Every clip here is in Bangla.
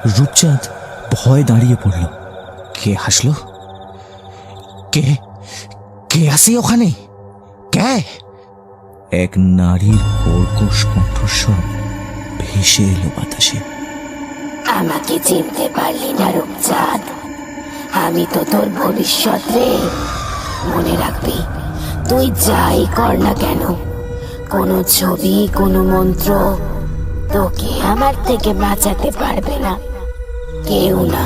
রূপচাঁদ ভয় দাঁড়িয়ে পড়ল। কে হাসলো? কে কে আসে ওখানে? কে? এক নারীর কর্কশ কণ্ঠস্বর ভেসে এলো বাতাসে। আমাকে চিনতে পারলি না রূপচাঁদ? আমি তো তোর ভবিষ্যৎ রে। মনে রাখবি, তুই যাই কর না কেন, কোনো ছবি কোনো মন্ত্র তোকে আমার থেকে বাঁচাতে পারবে না, কেউ না।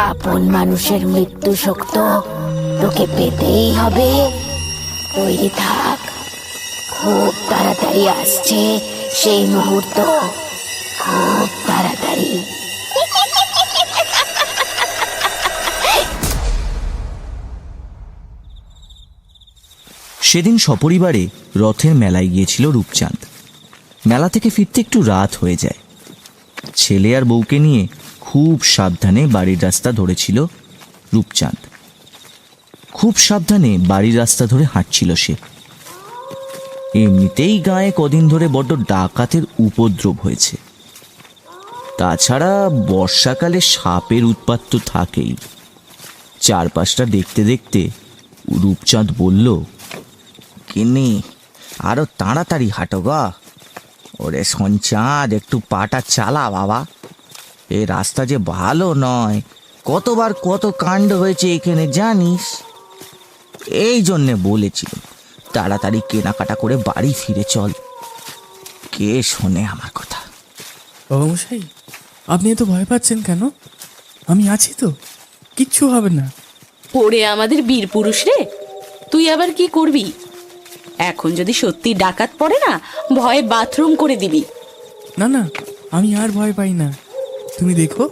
আপন মানুষের মৃত্যু শক্ত তোকে পেতেই হবে। তৈরি থাক, খুব তাড়াতাড়ি আসছে সেই মুহূর্ত, খুব তাড়াতাড়ি। সেদিন সপরিবারে রথের মেলায় গিয়েছিল রূপচাঁদ। মেলা থেকে ফিরতে একটু রাত হয়ে যায়। ছেলে আর বউকে নিয়ে খুব সাবধানে বাড়ির রাস্তা ধরেছিল রূপচাঁদ। খুব সাবধানে বাড়ির রাস্তা ধরে হাঁটছিল সে। এমনিতেই গায়ে কদিন ধরে বড্ড ডাকাতের উপদ্রব হয়েছে। তাছাড়া বর্ষাকালে সাপের উৎপাত তো থাকেই। চারপাশটা দেখতে দেখতে রূপচাঁদ বলল, কিন্নি, আরো তাড়াতাড়ি হাঁটো গা। ওরে সঞ্চাঁদ, একটু পাটা চালা বাবা। এই রাস্তা যে ভালো নয়, কতবার কত কাণ্ড হয়েছে এখানে জানিস। এই জন্যে বলেছিল তাড়াতাড়ি কেনাকাটা করে বাড়ি ফিরে চল। কে শোনে আমার কথা? বাবামশাই, আপনি এত ভয় পাচ্ছেন কেন? আমি আছি তো, কিচ্ছু হবে না। ওরে আমাদের বীর পুরুষ রে, তুই আবার কি করবি? এখন যদি সত্যি ডাকাত পড়ে না, ভয়ে বাথরুম করে দিবি। না না, আমি আর ভয় পাই না। তুমি দেখো,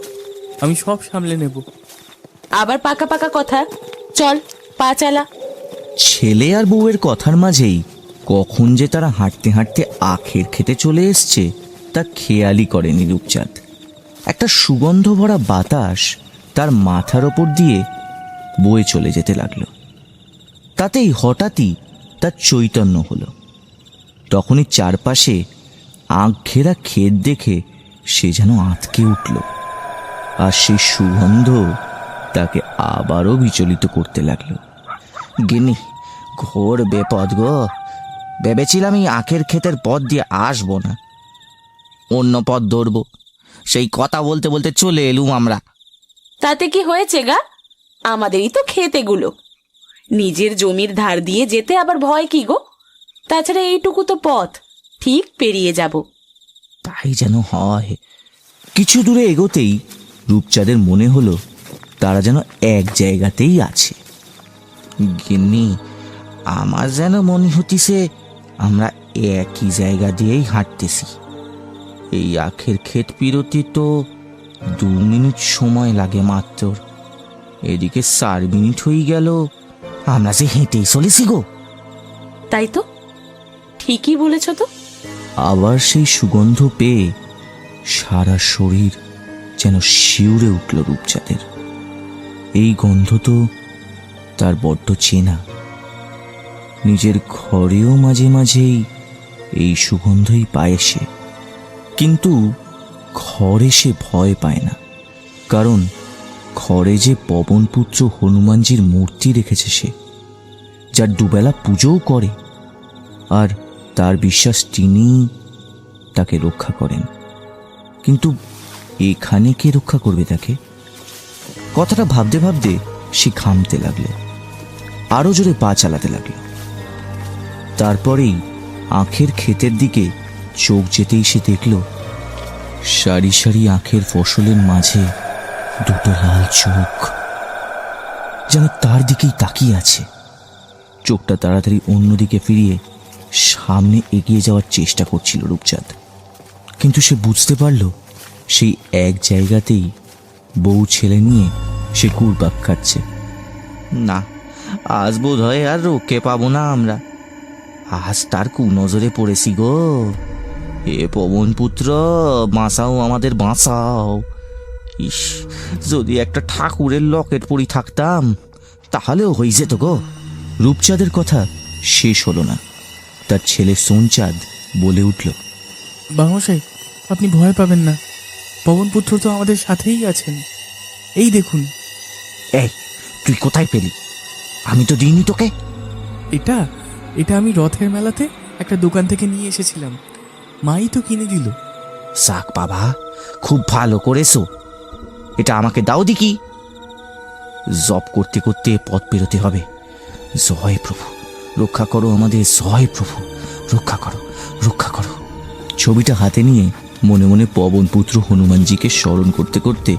আমি সব সামলে নেব। আবার পাকা পাকা কথা, চল পা চালা। ছেলে আর বউয়ের কথার মাঝেই কখন যে তারা হাঁটতে হাঁটতে আখের খেতে চলে এসছে তা খেয়ালই করেনি রূপচাঁদ। একটা সুগন্ধ ভরা বাতাস তার মাথার ওপর দিয়ে বয়ে চলে যেতে লাগলো। তাতেই হঠাৎই তার চৈতন্য হলো। তখনই চারপাশে আখ ঘেরা ক্ষেত দেখে সে যেন আঁতকে উঠল, আর সেই সুগন্ধ তাকে আবারও বিচলিত করতে লাগলো। গিন্নি, ঘোর বেপদ গো। ভেবেছিলাম এই আখের ক্ষেতের পথ দিয়ে আসবো না, অন্য পথ ধরবো। সেই কথা বলতে বলতে চলে এলুম আমরা। তাতে কি হয়েছে গা? আমাদেরই তো ক্ষেত এগুলো। নিজের জমির ধার দিয়ে যেতে আবার ভয় কি গো? তাছাড়া এইটুকু তো পথ, ঠিক পেরিয়ে যাব। তাই যেন হয়। কিছু দূরে এগোতেই রূপচাঁদের মনে হলো তারা যেন এক জায়গাতেই আছে। গিন্নি, আমার যেন মনে হতিছে আমরা একই জায়গা দিয়েই হাঁটতেছি। এই আখের ক্ষেত পেরোতে তো 2 মিনিট সময় লাগে মাত্র, এদিকে 4 মিনিট হয়ে গেল আমরা যে হেঁটেই চলেছি গো। তাই তো, ঠিকই বলেছ তো। আবার সেই সুগন্ধ পেয়ে সারা শরীর যেন শিউরে উঠল রূপচাঁদের। এই গন্ধ তো তার বড্ড চেনা। নিজের ঘরেও মাঝে মাঝেই এই সুগন্ধই পায় সে, কিন্তু ঘরে সে ভয় পায় না, কারণ ঘরে যে পবনপুত্র হনুমানজির মূর্তি রেখেছে সে, যার দুবেলা পুজোও করে, আর তার বিশ্বাস তিনি তাকে রক্ষা করেন। কিন্তু এখানে কে রক্ষা করবে তাকে? কথাটা ভাবতে ভাবতে সে ঘামতে লাগলো, আরো জোরে পা চালাতে লাগলো। তারপরেই আখের ক্ষেতের দিকে চোখ যেতেই সে দেখল সারি সারি আখের ফসলের মাঝে 2টো লাল চোখ যেন তার দিকেই তাকিয়ে আছে। চোখটা তাড়াতাড়ি অন্যদিকে ফিরিয়ে সামনে এগিয়ে যাওয়ার চেষ্টা করছিল রূপচাঁদ, কিন্তু সে বুঝতে পারল সেই এক জায়গাতেই বউ ছেলে নিয়ে সে ঘুরপাক খাচ্ছে। না, আজ বোধ হয় আর রক্ষে পাবো না আমরা। আজ তার কুনজরে পড়েছি গো। এ পবনপুত্র, বাঁচাও আমাদের, বাঁচাও। ইস, যদি একটা ঠাকুরের লকেট পরি থাকতাম তাহলেও হয়ে যেত গো। রূপচাঁদের কথা শেষ হলো না। তার ছেলে সোনচাঁদ বলে উঠল, বাবামশাই, আপনি ভয় পাবেন না। পবনপুত্র তো আমাদের সাথেই আছেন, এই দেখুন। এই, তুই কোথায় পেলি? আমি তো দিইনি তোকে। এটা এটা আমি রথের মেলাতে একটা দোকান থেকে নিয়ে এসেছিলাম, মাই তো কিনে দিল। সাক বাবা, খুব ভালো করেছো। এটা আমাকে দাও দেখি। জপ করতে করতে পথ পেরোতে হবে। জয় প্রভু, রক্ষা করো আমাদের। জয় প্রভু, রক্ষা করো, রক্ষা করো। ছবিটা হাতে নিয়ে মনে মনে পবনপুত্র হনুমানজিকে স্মরণ করতে করতে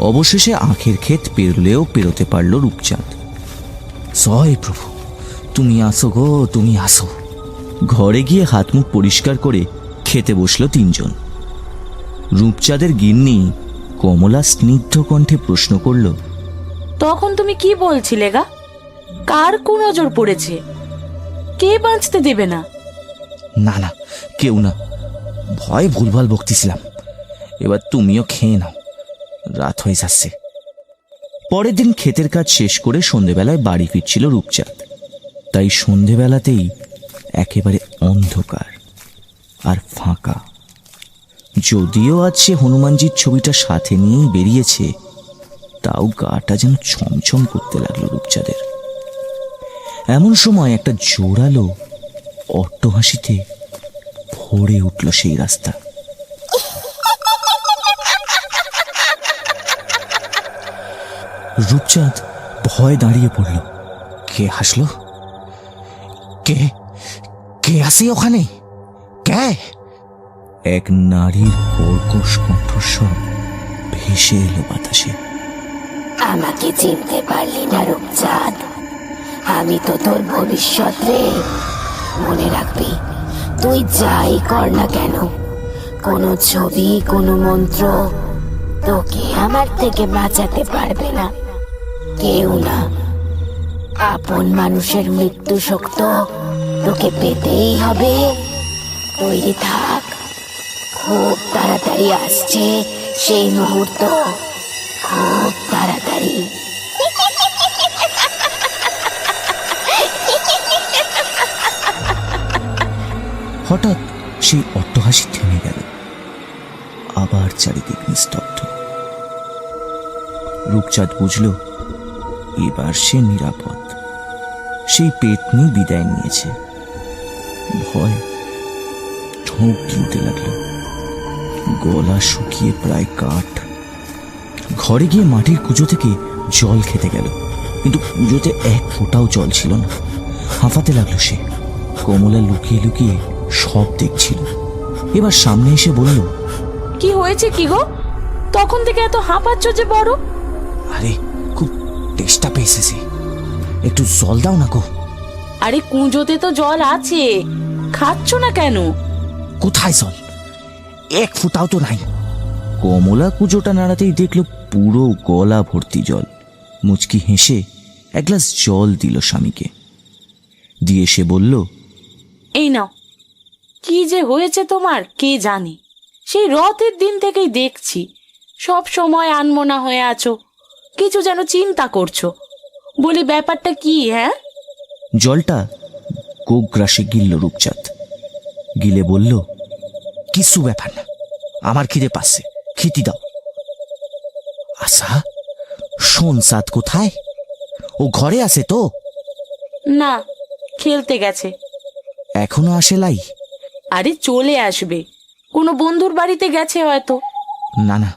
অবশেষে আখের ক্ষেত পেরলেও পেরোতে পারল রূপচাঁদ। জয় প্রভু, তুমি আসো গো, তুমি আসো। ঘরে গিয়ে হাত মুখ পরিষ্কার করে খেতে বসলো তিনজন। রূপচাঁদের গিন্নি কমলা স্নিগ্ধ কণ্ঠে প্রশ্ন করল, তখন তুমি কি বলছিলে গা? কার কোন নজর পড়েছে? কে বাঁচতে দেবে না? না না, কেউ না, ভয় ভুলভাল বকতেছিলাম। এবার তুমিও খেয়ে নাও, রাত হয়ে যাচ্ছে। পরের দিন ক্ষেতের কাজ শেষ করে সন্ধেবেলায় বাড়ি ফিরছিল রূপচাঁদ। তাই সন্ধেবেলাতেই একেবারে অন্ধকার আর ফাঁকা। যদিও আজ সে হনুমানজির ছবিটা সাথে নিয়েই বেরিয়েছে, তাও গাটা যেন ছমছম করতে লাগলো রূপচাঁদের। এমন সময় একটা জোরালো অট্টহাসিতে ভরে উঠল সেই রাস্তা। রূপচাঁদ ভয় দাঁড়িয়ে পড়ল। কে হাসলো? কে কে আসে ওখানে? কে? এক নারীর কর্কশ কণ্ঠস্বর ভেসে এলো বাতাসে। আমাকে চিনতে পারলি না রূপচাঁদ? আমি তো তোর ভবিষ্যৎ রে। মনে রাখবি, তুই যাই কর না কেন, কোনো ছবি, কোনো মন্ত্র তোকে আমার থেকে বাঁচাতে পারবে না। কেউ না। আপন মানুষের মৃত্যু শক্ত তোকে পেতেই হবে। তৈরি থাক, খুব তাড়াতাড়ি আসছে সেই মুহূর্ত, খুব তাড়াতাড়ি। হঠাৎ সেই অট্টহাসি থেমে গেল। আবার চারিদিক নিস্তব্ধ। রূপচাঁদ বুঝল এবার সে নিরাপদ। সেই পেতনি বিদায় নিয়েছে। ভয় ঢোক গিলতে লাগলো, গলা শুকিয়ে প্রায় কাঠ। ঘরে গিয়ে মাটির কুজো থেকে জল খেতে গেল, কিন্তু কুজোতে এক ফোঁটাও জল ছিল না। হাঁফাতে লাগলো সে। কমলা লুকিয়ে লুকিয়ে সব দেখছিল। এবার সামনে এসে বলল, কি হয়েছে কি গো? তখন থেকে এত হাঁপাচ্ছ যে বড়? আরে খুব তেষ্টা পেয়েছে সে, একটু জল দাও না গো। আরে কুঁজোতে তো জল আছে, খাচ্ছ না কেন? কোথায় জল? এক ফোঁটাও তো নাই। কমলা কুজোটা নাড়াতেই দেখলো পুরো গলা ভর্তি জল। মুচকি হেসে এক গ্লাস জল দিল স্বামীকে। দিয়ে সে বলল, এই নাও। কি যে হয়েছে তোমার কে জানে। সেই রথের দিন থেকেই দেখছি সব সময় আনমনা হয়ে আছো, কিছু যেন চিন্তা করছো। বলি ব্যাপারটা কি? হ্যাঁ, জলটা গোগ্রাসে গিলল রূপচাঁদ। গিলে বলল, কিছু ব্যাপার না, আমার খিদে পাচ্ছে, খেতে দাও। আশা, শোন সাত কোথায়? ও ঘরে আছে তো? না, খেলতে গেছে। এখনো আসে লাই? আরে চলে আসবে, কোনো বন্ধুর বাড়িতে গেছে হয়তো। না না,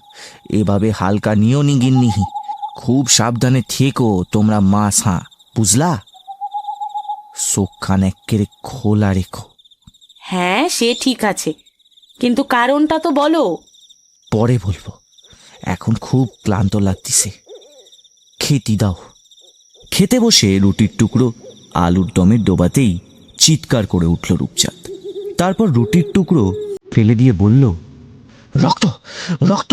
এভাবে হালকা নিও নি গিন্নিহি। খুব সাবধানে থেকো তোমরা মাছ, হাঁ বুঝলা? চোখখান একেবারে খোলা রেখো। হ্যাঁ সে ঠিক আছে, কিন্তু কারণটা তো বলো। পরে বলবো, এখন খুব ক্লান্ত লাগতেছে, খেতে দাও। খেতে বসে রুটির টুকরো আলুর দমে ডোবাতেই চিৎকার করে উঠল রূপচাঁদ। তারপর রুটির টুকরো ফেলে দিয়ে বলল, রক্ত, রক্ত,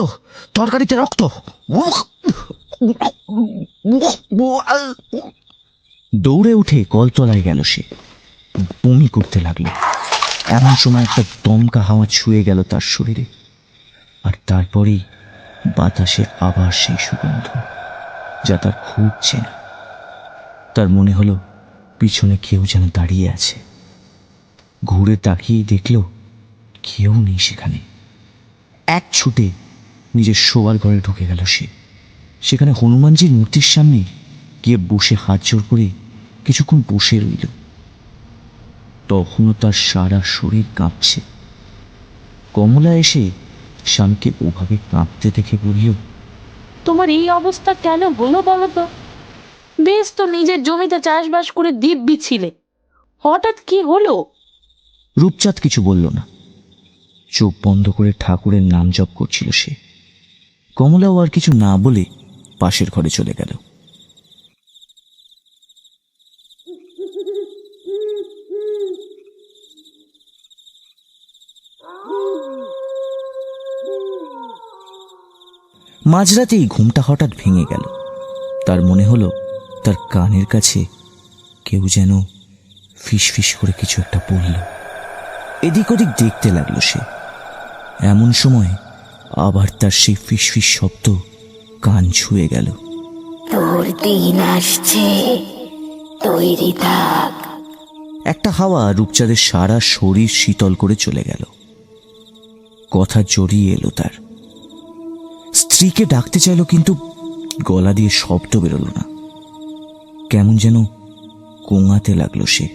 তরকারিতে রক্ত। দৌড়ে উঠে কলতলায় গেল সে। বমি করতে লাগলো। এমন সময় একটা দমকা হাওয়া ছুঁয়ে গেল তার শরীরে। আর তারপরেই বাতাসে আবার সেই সুগন্ধ, যা তার খুব চেনা। তার মনে হলো পিছনে কেউ যেন দাঁড়িয়ে আছে। ঘুরে তাকিয়ে দেখল কেউ নেই সেখানে। এক ছুটে নিজের শোয়ার ঘরে ঢুকে গেল সে। সেখানে হনুমানজির মূর্তির সামনে গিয়ে বসে হাত জোর করে কিছুক্ষণ বসে রইল। তখনও তার সারা শরীর কাঁপছে। কমলা এসে স্বামীকে ওভাবে কাঁপতে দেখে বলল, তোমার এই অবস্থা কেন হলো বলো তো? বেশ তো নিজের জমিতে চাষবাস করে দিব্যি ছিলে, হঠাৎ কি হলো? রূপচাঁদ কিছু বলল না। চোখ বন্ধ করে ঠাকুরের নাম জপ করছিল সে। কমলাও আর কিছু না বলে পাশের ঘরে চলে গেল। মাঝরাতেই ঘুমটা হঠাৎ ভেঙে গেল। তার মনে হলো তার কানের কাছে কেউ যেন ফিসফিস করে কিছু একটা বলল। এদিক ওদিক দেখতে লাগলো সে। এমন সময় আবার তার সেই ফিসফিস শব্দ কান ছুঁয়ে গেল। তোর দিন আসছে, তৈরি থাক। একটা হাওয়া রূপচাঁদের সারা শরীর শীতল করে চলে গেল। কথা জড়িয়ে এলো তার। স্ত্রীকে ডাকতে চাইল, কিন্তু গলা দিয়ে শব্দ বেরোল না। কেমন যেন গোঙাতে লাগলো সে।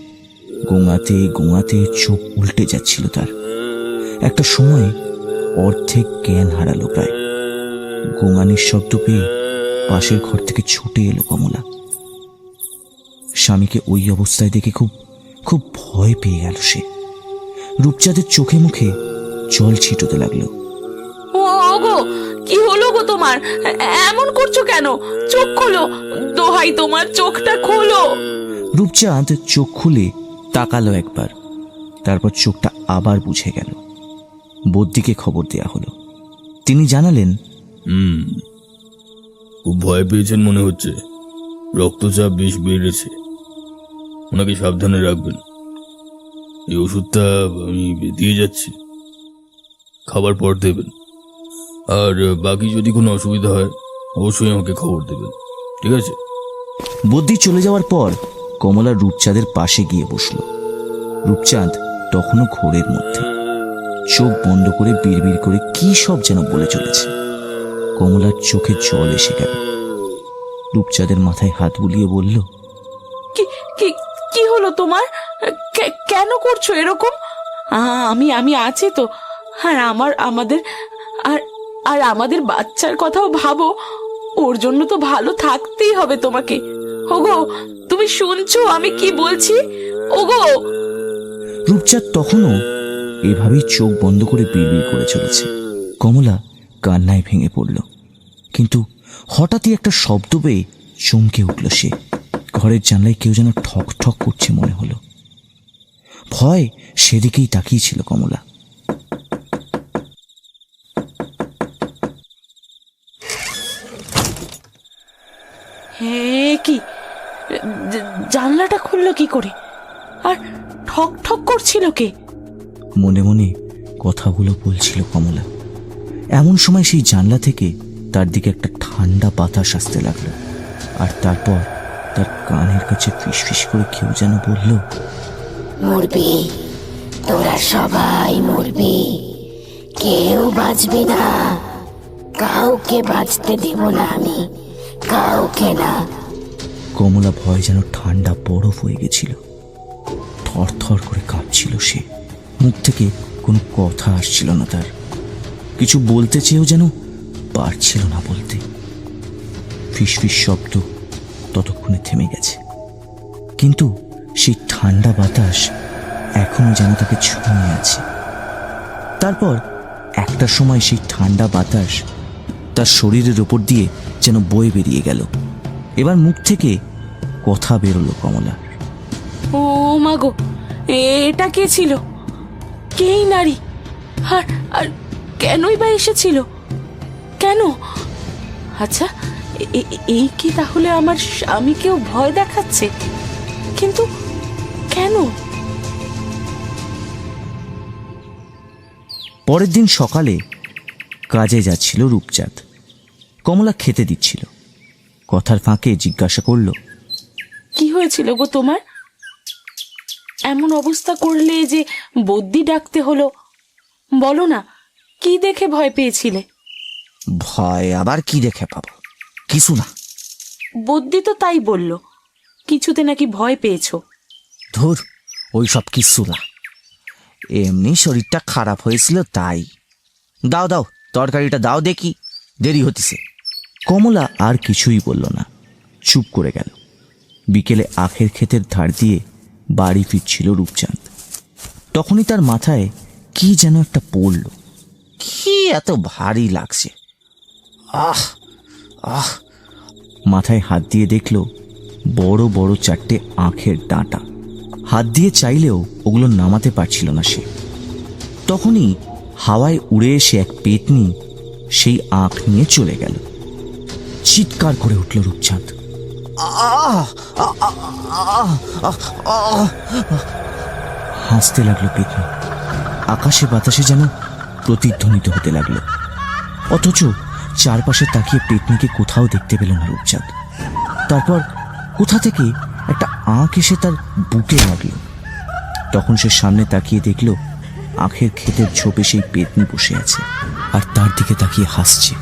গোঙাতে গোঙাতে চোখ উল্টে যাচ্ছিল তার। একটা সময় অর্ধেক জ্ঞান হারালো প্রায়। গোঙানির শব্দ পেয়ে পাশের ঘর থেকে ছুটে এলো কমলা। স্বামীকে ওই অবস্থায় দেখে খুব খুব ভয় পেয়ে গেল সে। রূপচাঁদের চোখে মুখে জল ছিটোতে লাগলো। ওগো, কি হলো গো তোমার? এমন করছো কেন? চোখ খোলো, দোহাই তোমার, চোখটা খোলো। রূপচাঁদ চোখ খুলে তাকালো একবার, তারপর চোখটা আবার বুঝে গেল। বদ্যিকে খবর দেয়া হলো। তিনি জানালেন, খুব ভয় পেয়েছেন মনে হচ্ছে, রক্তচাপ বেশ বেড়েছে, ওনাকে সাবধানে রাখবেন। এই ওষুধটা আমি দিয়ে যাচ্ছি, খাবার পর দেবেন। আর বাকি যদি কোনো অসুবিধা হয় অবশ্যই আমাকে খবর দেবেন, ঠিক আছে? বদ্যি চলে যাওয়ার পর কমলা রূপচাঁদের পাশে গিয়ে বসল। রূপচাঁদ তখনও ঘোরের মধ্যে, চোখ বন্ধ করে বিড়বিড় করে কি সব যেন বলে চলেছে। কমলার চোখে জল এসে গেল। রূপচাঁদের মাথায় হাত বুলিয়ে বলল, কি কি কি হলো তোমার? কেন করছো এরকম? আমি আছি তো। আর আমাদের আর আর আমাদের বাচ্চার কথাও ভাবো। ওর জন্য তো ভালো থাকতেই হবে তোমাকে। ওগো, তুমি শুনছো আমি কি বলছি? ওগো। রূপচাঁদ তখনও এভাবেই চোখ বন্ধ করে বিড়বিড় করে চলেছে। কমলা কান্নায় ভেঙে পড়ল। কিন্তু হঠাৎই একটা শব্দ পেয়ে চমকে উঠল সে। ঘরের জানলায় কেউ যেন ঠক ঠক করছে মনে হলো। ভয় সেদিকেই তাকিয়েছিল কমলা। কি জানলাটা খুললো কি করে? আর ঠক ঠক করছিল কে? মনে মনে কথাগুলো বলছিল কমলা। এমন সময় সেই জানলা থেকে তার দিকে একটা ঠান্ডা বাতাস আসতে লাগলো। আর তারপর তার কানের কাছে ফিসফিস করে কেউ যেন বলল, মরবি, তোরা সবাই মরবি, কেউ বাঁচবি না। কাউকে বাঁচতে দেব না আমি, কাউকে না। কমলা ভয় যেন ঠান্ডা বরফ হয়ে গেছিল। থর থর করে কাঁপছিল সে। মুখ থেকে কোনো কথা আসছিল না তার। কিছু বলতে চেয়েও যেন পারছিল না বলতে। ফিসফিস শব্দ ততক্ষণে থেমে গেছে, কিন্তু সেই ঠান্ডা বাতাস এখনো যেন তাকে ছুঁয়ে আছে। তারপর একটা সময় সেই ঠান্ডা বাতাস তার শরীরের ওপর দিয়ে যেন বয়ে বেরিয়ে গেল। এবার মুখ থেকে কথা বেরোলো কমলার। ও মাগো, এটা কে ছিল? কেই নারী? আর আর কেনই বা এসেছিল? কেন? আচ্ছা, এই কি তাহলে আমার স্বামীকেও ভয় দেখাচ্ছে? কিন্তু কেন? পরের দিন সকালে কাজে যাচ্ছিল রূপচাঁদ। কমলা খেতে দিচ্ছিল। কথার ফাঁকে জিজ্ঞাসা করল, কি হয়েছিল গো তোমার? এমন অবস্থা করলে যে বদ্যি ডাকতে হলো, বলো না, কি দেখে ভয় পেয়েছিলে? ভয় আবার কি দেখে পাবো? কিছু না। বুদ্ধি তো তাই বলল, কিছুতে নাকি ভয় পেয়েছো। ধুর, ওই সব কিছু না, এমনি শরীরটা খারাপ হয়েছিল তাই। দাও দাও, তরকারিটা দাও দেখি, দেরি হতিছে। কমলা আর কিছুই বলল না, চুপ করে গেল। বিকেলে আখের ক্ষেতের ধার দিয়ে বাড়ি ফিরছিল রূপচাঁদ। তখনই তার মাথায় কি যেন একটা পড়ল। কি এত ভারী লাগছে! আহ আহ! মাথায় হাত দিয়ে দেখল বড় বড় 4টে আখের ডাঁটা। হাত দিয়ে চাইলেও ওগুলো নামাতে পারছিল না সে। তখনই হাওয়ায় উড়ে এসে এক পেতনি সেই আখ নিয়ে চলে গেল। চিৎকার করে উঠল রূপচাঁদ। হাসতে লাগলো পেতনি। আকাশে বাতাসে যেন প্রতিধ্বনিত হতে লাগলো। অথচ চারপাশে তাকিয়ে পেতনিকে কোথাও দেখতে পেল না রূপচাঁদ। তারপর কোথা থেকে একটা আঁখ এসে তার বুকে লাগলো। তখন সে সামনে তাকিয়ে দেখল আখের ক্ষেতের ঝোপে সেই পেতনি বসে আছে আর তার দিকে তাকিয়ে হাসছে।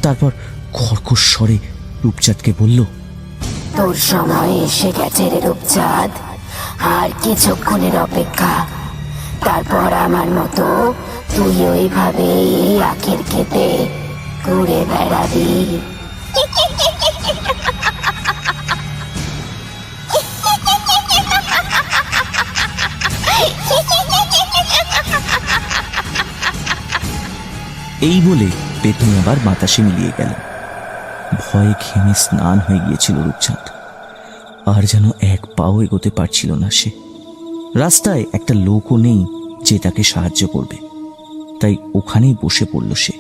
তারপর কর্কশ স্বরে রূপচাঁদকে বলল, তোর সময় এসে গেছে রে রূপচাঁদ, আর কিছুক্ষণের অপেক্ষা, তারপর আমার মতো তুই ওইভাবে এই আখের খেতে ঘুরে বেড়াবি। এই বলে পেতনি আবার বাতাসে মিলিয়ে গেল। ভয়ে ঘেমে স্নান হয়ে গিয়েছিল রূপচাঁদ। আর যেন এক পাও এগোতে পারছিল না সে। রাস্তায় একটা লোকও নেই যে তাকে সাহায্য করবে, তাই ওখানেই বসে পড়ল সে।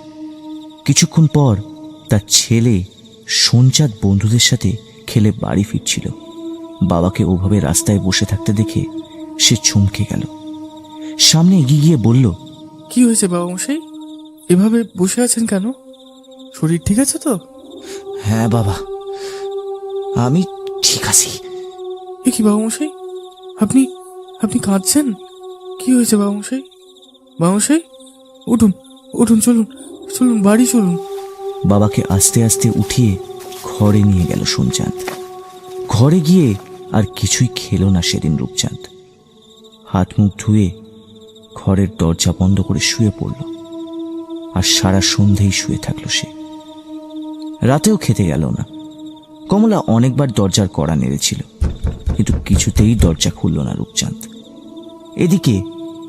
কিছুক্ষণ পর তার ছেলে সোনচাঁদ বন্ধুদের সাথে খেলে বাড়ি ফিরছিল। বাবাকে ওভাবে রাস্তায় বসে থাকতে দেখে সে চমকে গেল। সামনে এগিয়ে গিয়ে বলল, কি হয়েছে বাবামশাই, এভাবে বসে আছেন কেন? শরীর ঠিক আছে তো? হ্যাঁ বাবা, আমি ঠিক আছি। এ কি বাবামশাই, আপনি আপনি কাঁদছেন? কি হয়েছে বাবামশাই? বাবামশাই, উঠুন উঠুন, চলুন চলুন, বাড়ি চলুন। বাবাকে আস্তে আস্তে উঠিয়ে ঘরে নিয়ে গেল সোনচাঁদ। ঘরে গিয়ে আর কিছুই খেল না সেদিন রূপচাঁদ। হাত মুখ ধুয়ে ঘরের দরজা বন্ধ করে শুয়ে পড়ল। আর সারা সন্ধেই শুয়ে থাকলো সে। রাতেও খেতে গেল না। কমলা অনেকবার দরজার কড়া নেড়েছিল, কিন্তু কিছুতেই দরজা খুলল না রূপচাঁদ। এদিকে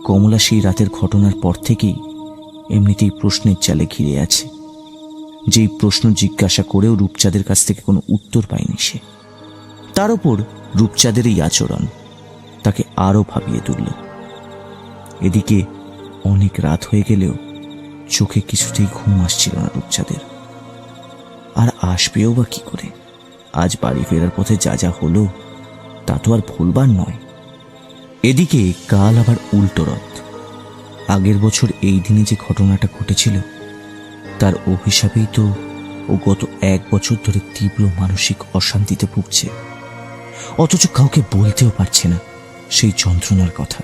কমলা সেই রাতের ঘটনার পর থেকেই এমনিতেই প্রশ্নের জালে ঘিরে আছে। যেই প্রশ্ন জিজ্ঞাসা করেও রূপচাঁদের কাছ থেকে কোনো উত্তর পায়নি সে। তার উপর রূপচাঁদের এই আচরণ তাকে আরো ভাবিয়ে তুলল। এদিকে অনেক রাত হয়ে গেলেও চোখে কিছুতেই ঘুম আসছিল না রূপচাঁদের। আর আসবেও বা কি করে? আজ বাড়ি ফেরার পথে যা যা হলো তা তো আর ভুলবার নয়। এদিকে কাল আবার উল্টো রথ। আগের বছর এই দিনে যে ঘটনাটা ঘটেছিল তার অভিশাপেই তো ও গত 1 বছর ধরে তীব্র মানসিক অশান্তিতে ভুগছে। অথচ কাউকে বলতেও পারছে না সেই যন্ত্রণার কথা।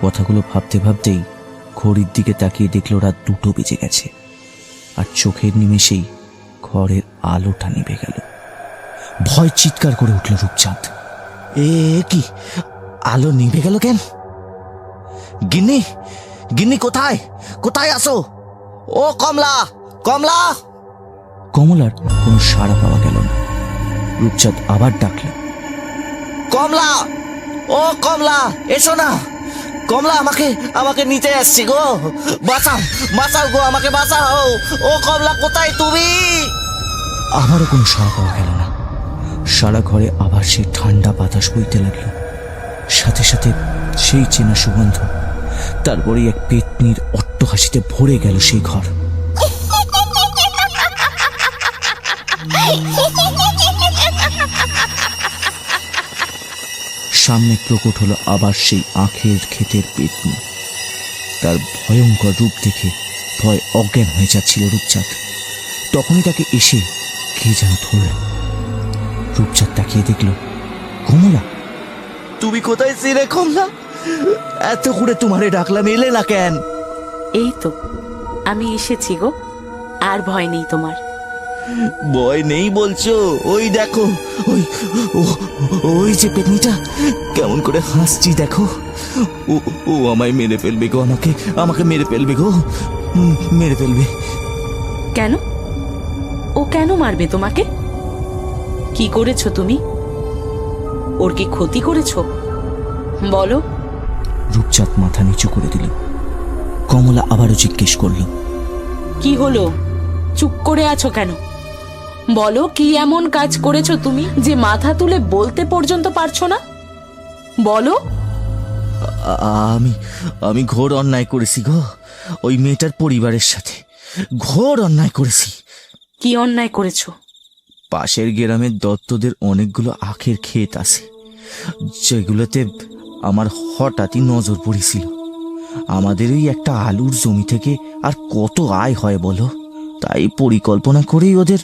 কথাগুলো ভাবতে ভাবতেই ঘড়ির দিকে তাকিয়ে দেখল রাত 2টো বেজে গেছে। আর চোখের নিমেষেই ঘরের আলোটা নিভে গেল। ভয় চিৎকার করে উঠল রূপচাঁদ। এ কি, আলো নিভে গেল কেন? গিন্নি, গিন্নি কোথায় কোথায় আসো? ও কমলা, কমলা! কমলার কোনো সাড়া পাওয়া গেল না। রূপচাঁদ আবার ডাকল, কমলা, ও কমলা, এসো না। কমলা, আমাকে আমাকে নিতে আসছি গো, বাঁচাও বাঁচাও গো, আমাকে বাঁচাও। ও কমলা, কোথায় তুমি? আমারও কোনো সাড়া পাওয়া গেল না। সারা ঘরে আবার সেই ঠান্ডা বাতাস বইতে লাগলো, সাথে সাথে সেই চেনা সুগন্ধ। তারপরে এক পেতনির অট্টহাসিতে ভরে গেল সেই ঘর। সামনে প্রকট হলো আবার সেই আখের ক্ষেতের পেতনি। তার ভয়ঙ্কর রূপ দেখে ভয় অজ্ঞান হয়ে যাচ্ছিল রূপচাঁদ। তখনই তাকে এসে কে যেন ধরল। রূপচাঁদ তাকিয়ে দেখল কমলা। তুমি কোথায় ছিলে কমলা? এত করে তোমারে ডাকলাম, এলে না কেন? এই তো আমি এসেছি গো। আর ভয় নেই তোমার। ভয় নেই বলছো? ওই দেখো, ওই ওই যে পেতনিটা কেমন করে হাসছি দেখো। ও ও আমায় মেরে ফেলবে গো, আমাকে আমাকে মেরে ফেলবে গো, মেরে ফেলবে। কেন? ও কেন মারবে তোমাকে? কি করেছো তুমি? ওর কি ক্ষতি করেছো? বলো। রূপচাঁদ মাথা নিচু করে দিল। কমলা আবারও জিজ্ঞেস করল, কি হলো? চুপ করে আছো কেন? বলো, কি এমন কাজ করেছো তুমি যে মাথা তুলে বলতে পর্যন্ত পারছো না? বলো। আমি আমি ঘোর অন্যায় করেছি গো, ওই মেয়েটার পরিবারের সাথে ঘোর অন্যায় করেছি। কি অন্যায় করেছো? পাশের গ্রামের দত্তদের অনেকগুলো আখের ক্ষেত আছে, যেগুলোতে আমার হঠাৎই নজর পড়েছিল। আমাদের এই একটা আলুর জমি থেকে আর কত আয় হয় বলো? তাই পরিকল্পনা করেই ওদের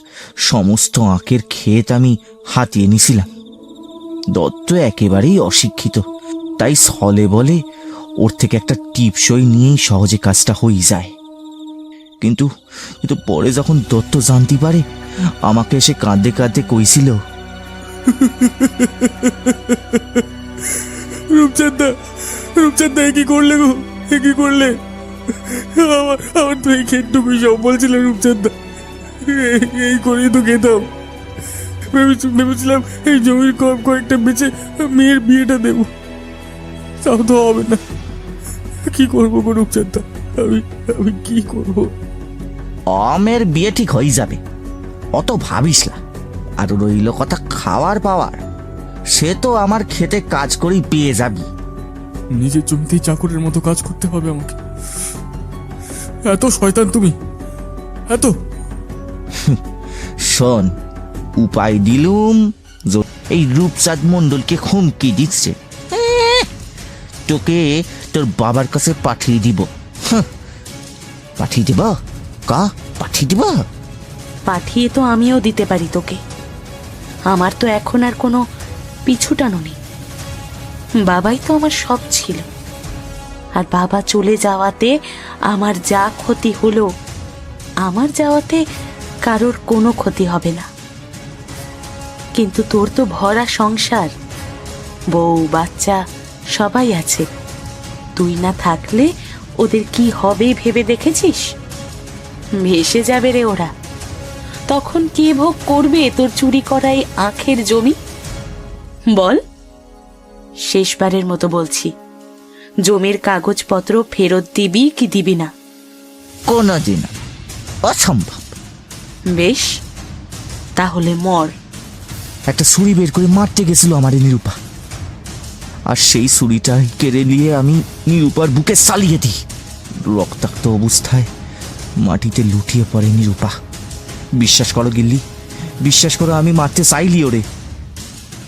সমস্ত আখের ক্ষেত আমি হাতিয়ে নিছিলাম। দত্ত একেবারেই অশিক্ষিত, তাই ছলে বলে ওর থেকে একটা টিপসই নিয়েই সহজে কাজটা হয়ে যায়। কিন্তু কিন্তু পরে যখন দত্ত জানতে পারে, আমাকে এসে কাঁদতে কাঁদতে কইছিল, রূপচাঁদা, রূপচাঁদা কি করলে গো, কি করলে? আমার আমার তো এই ক্ষেতটুকুই সম্বল ছিল রূপচাঁদা, এই করেই তো খেতাম। ভেবেছিলাম এই জমির কয়েকটা বেচে মেয়ের বিয়েটা দেব, তাও তো হবে না। কি করবো গো রূপচাঁদা, আমি আমি কি করবো? আমের বিয়ে ঠিক হয়ে যাবে, অত ভাবিস না। আর রইল কথা খাওয়ার পাওয়ার, সে তো আমার খেতে কাজ করেই পেয়ে যাবি। নিজের জমিতেই চাকরের মতো কাজ করতে হবে আমাকে? এত শয়তান তুমি, এত? শোন, উপায় দিলুম। এই রূপচাঁদ মণ্ডলকে হুমকি দিচ্ছে, তোকে তোর বাবার কাছে পাঠিয়ে দিব। পাঠিয়ে দিব? পাঠিয়ে দিব? পাঠিয়ে তো আমিও দিতে পারি তোকে। আমার তো এখন আর কোনো পিছুটানো নেই। বাবাই তো আমার সব ছিল, আর বাবা চলে যাওয়াতে আমার যা ক্ষতি হলো, আমার যাওয়াতে কারোর কোনো ক্ষতি হবে না। কিন্তু তোর তো ভরা সংসার, বউ বাচ্চা সবাই আছে। তুই না থাকলে ওদের কি হবে ভেবে দেখেছিস? ভেসে যাবে রে ওরা। তখন কে ভোগ করবে তোর চুরি করাই আখের জমি? বল। শেষবারের মতো বলছি, জমির কাগজপত্র ফেরত দিবি কি দিবি না? কোনদিন অসম্ভব। বেশ, তাহলে মর। একটা ছুরি বের করে মারতে গেছিল আমার নিরূপা, আর সেই ছুরিটাই কেড়ে নিয়ে আমি নিরূপার বুকে চালিয়ে দিই। রক্তাক্ত অবস্থায় মাটিতে লুটিয়ে পড়ে নিরূপা। বিশ্বাস করো গিল্লি, বিশ্বাস করো, আমি মারতে চাইলি ওরে।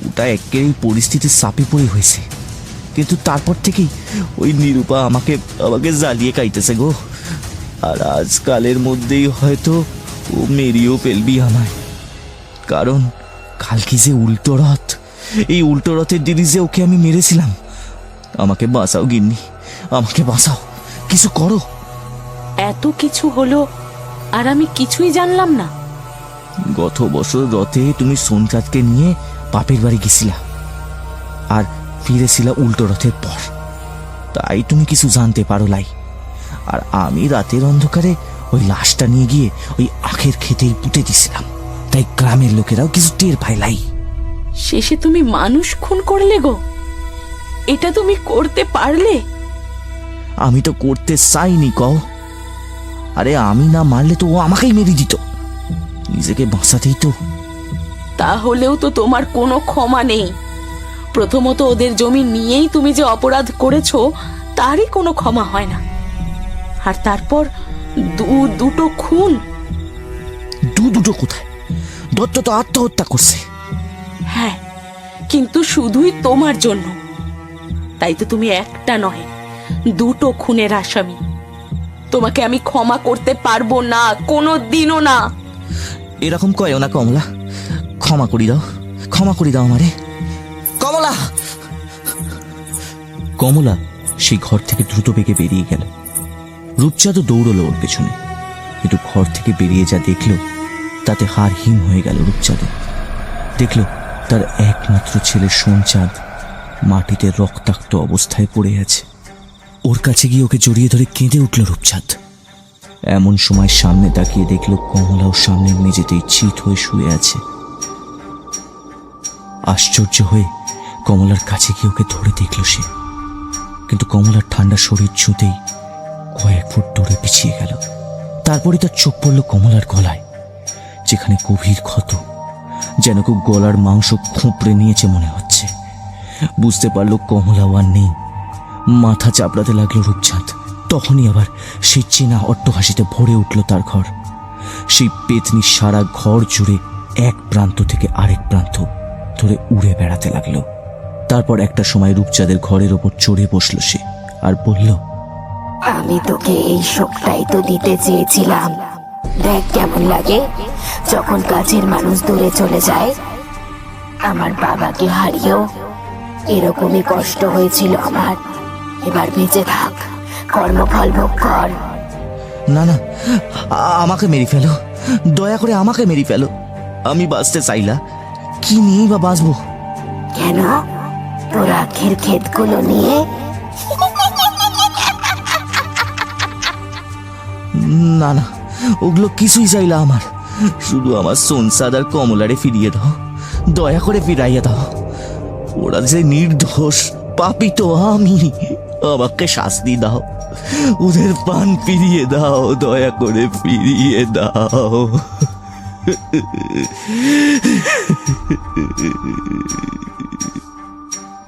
ওটা একেবারেই পরিস্থিতির চাপে পড়ে হয়েছে। কিন্তু তারপর থেকেই ওই নিরূপা আমাকে আমাকে জ্বালিয়ে খাইতেছে গো। আর আজকালের মধ্যেই হয়তো ও মেরিয়েও ফেলবি আমায়। কারণ কালকে যে উল্টো রথ, এই উল্টো রথের দিদি যে ওকে আমি মেরেছিলাম। আমাকে বাঁচাও গিন্নি, আমাকে বাঁচাও, কিছু করো। এত কিছু হলো আর আমি কিছুই জানলাম না? গত বছর রথে তুমি সোনচাঁদকে নিয়ে বাপের বাড়ি গেছিলা, আর ফিরেছিলা উল্টো রথের পর, তাই তুমি কিছু জানতে পারো লাই। আর আমি রাতের অন্ধকারে ওই লাশটা নিয়ে গিয়ে ওই আখের খেতেই পুঁতে দিছিলাম, তাই গ্রামের লোকেরাও কিছু টের পায় লাই। শেষে তুমি মানুষ খুন করলে গো? এটা তুমি করতে পারলে? আমি তো করতে চাইনি কও। আরে আমি না মারলে তো ও আমাকেই মেরে দিত, নিজেকে বাঁচাতেই তো। তাহলেও তো তোমার কোনো ক্ষমা নেই। প্রথমত ওদের জমি নিয়েই তুমি যে অপরাধ করেছো তারই কোনো ক্ষমা হয় না, আর তারপর দুটো খুন। দুটো কোথায়? দত্ত তো আত্মহত্যা করছে। হ্যাঁ, কিন্তু শুধুই তোমার জন্য। তাই তো তুমি একটা নয়, দুটো খুনের আসামি। তোমাকে আমি ক্ষমা করতে পারবো না, কোনো দিনও না। এরকম কয়ও না কমলা, ক্ষমা করি দাও, ক্ষমা করি দাও আমারে কমলা। কমলা সেই ঘর থেকে দ্রুত বেগে বেরিয়ে গেল। রূপচাঁদও দৌড়লো ওর পেছনে। কিন্তু ঘর থেকে বেরিয়ে যা দেখলো তাতে হাড় হিম হয়ে গেল রূপচাঁদের। দেখল তার একমাত্র ছেলে সোনচাঁদ মাটিতে রক্তাক্ত অবস্থায় পড়ে আছে। ওর কাছে গিয়ে ওকে জড়িয়ে ধরে কেঁদে উঠল রূপচাঁদ। এমন সময় সামনে তাকিয়ে দেখল কমলাও সামনের মেঝেতেই চিত হয়ে শুয়ে আছে। আশ্চর্য হয়ে কমলার কাছে গিয়ে ওকে ধরে দেখল সে, কিন্তু কমলার ঠান্ডা শরীর ছুঁতেই কয়েক ফুট দূরে পিছিয়ে গেল। তারপরে তার চোখ পড়ল কমলার গলায়, যেখানে গভীর ক্ষত, যেন কেউ গলার মাংস খুঁপড়ে নিয়েছে মনে হচ্ছে। বুঝতে পারল কমলাও আর নেই। মাথা চাপড়াতে লাগলো রূপচাঁদ। তখনই আবার সেই চেনা অট্টহাসিতে ভরে উঠল তার ঘর। সেই পেতনি সারা ঘর জুড়ে এক প্রান্ত থেকে আরেক প্রান্ত ধরে উড়ে বেড়াতে লাগলো। তারপর একটা সময় রূপচাঁদের ঘরের ওপর চড়ে বসল সে আর বলল, আমি তোকে এই শোকটাই তো দিতে চেয়েছিলাম। দেখ কেমন লাগে যখন কাছের মানুষ দূরে চলে যায়। আমার বাবাকে হারিয়েও এরকমই কষ্ট হয়েছিল আমার। এবার বেঁচে থাক, কর্মফল ভোগ কর। না না, আমাকে মেরে ফেলো, দয়া করে আমাকে মেরে ফেলো। আমি বাঁচতে চাইলা, কি নিয়েই বা বাঁচবো? কেন? তোর আখের ক্ষেতগুলো নিয়ে? না না, ওগুলো কিছুই চাইলা আমার। শুধু আমার সোনচাঁদ আর কমলারে ফিরিয়ে দাও, দয়া করে ফিরাইয়া দাও। ওরা যে নির্দোষ, পাপী তো আমি। আমাকে শাস্তি দাও, ওদের প্রাণ ফিরিয়ে দাও, দয়া করে ফিরিয়ে দাও।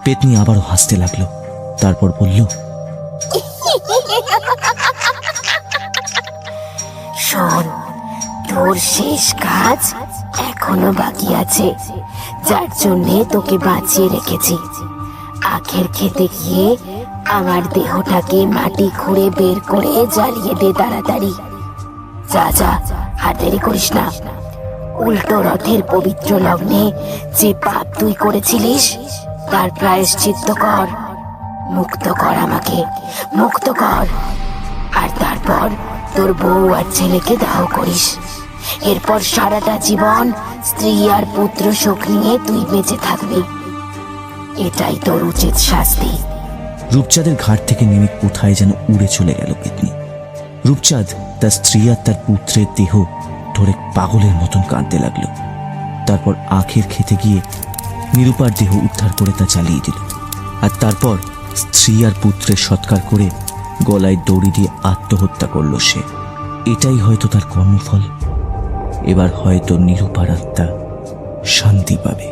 পেতনি আবারও হাসতে লাগলো। তারপর বলল, শোন, তোর শেষ কাজ এখনো বাকি আছে, যার জন্যে তোকে বাঁচিয়ে রেখেছি। আখের খেতে গিয়ে আমার দেহটাকে মাটি খুঁড়ে বের করে জ্বালিয়ে দে তাড়াতাড়ি। যা যা, আর দেরি করিস না। উল্টো রথের পবিত্র লগ্নে যে পাপ তুই করেছিলিস তার প্রায়শ্চিত্ত কর। মুক্ত কর আমাকে, মুক্ত কর। আর তারপর তোর বউ আর ছেলেকে দাহ করিস। এরপর সারাটা জীবন স্ত্রী আর পুত্র শোক নিয়ে তুই বেঁচে থাকবি। এটাই তোর উচিত শাস্তি। রূপচাঁদের ঘাট থেকে নেমে কোথায় যেন উড়ে চলে গেল পেতনি। রূপচাঁদ তার স্ত্রী আর তার পুত্রের দেহ ধরে পাগলের মতন কাঁদতে লাগলো। তারপর আখের খেতে গিয়ে নিরুপার দেহ উদ্ধার করে তা চালিয়ে দিল। আর তারপর স্ত্রী আর পুত্রের সৎকার করে গলায় দড়ি দিয়ে আত্মহত্যা করল সে। এটাই হয়তো তার কর্মফল। এবার হয়তো নিরুপার আত্মা শান্তি পাবে।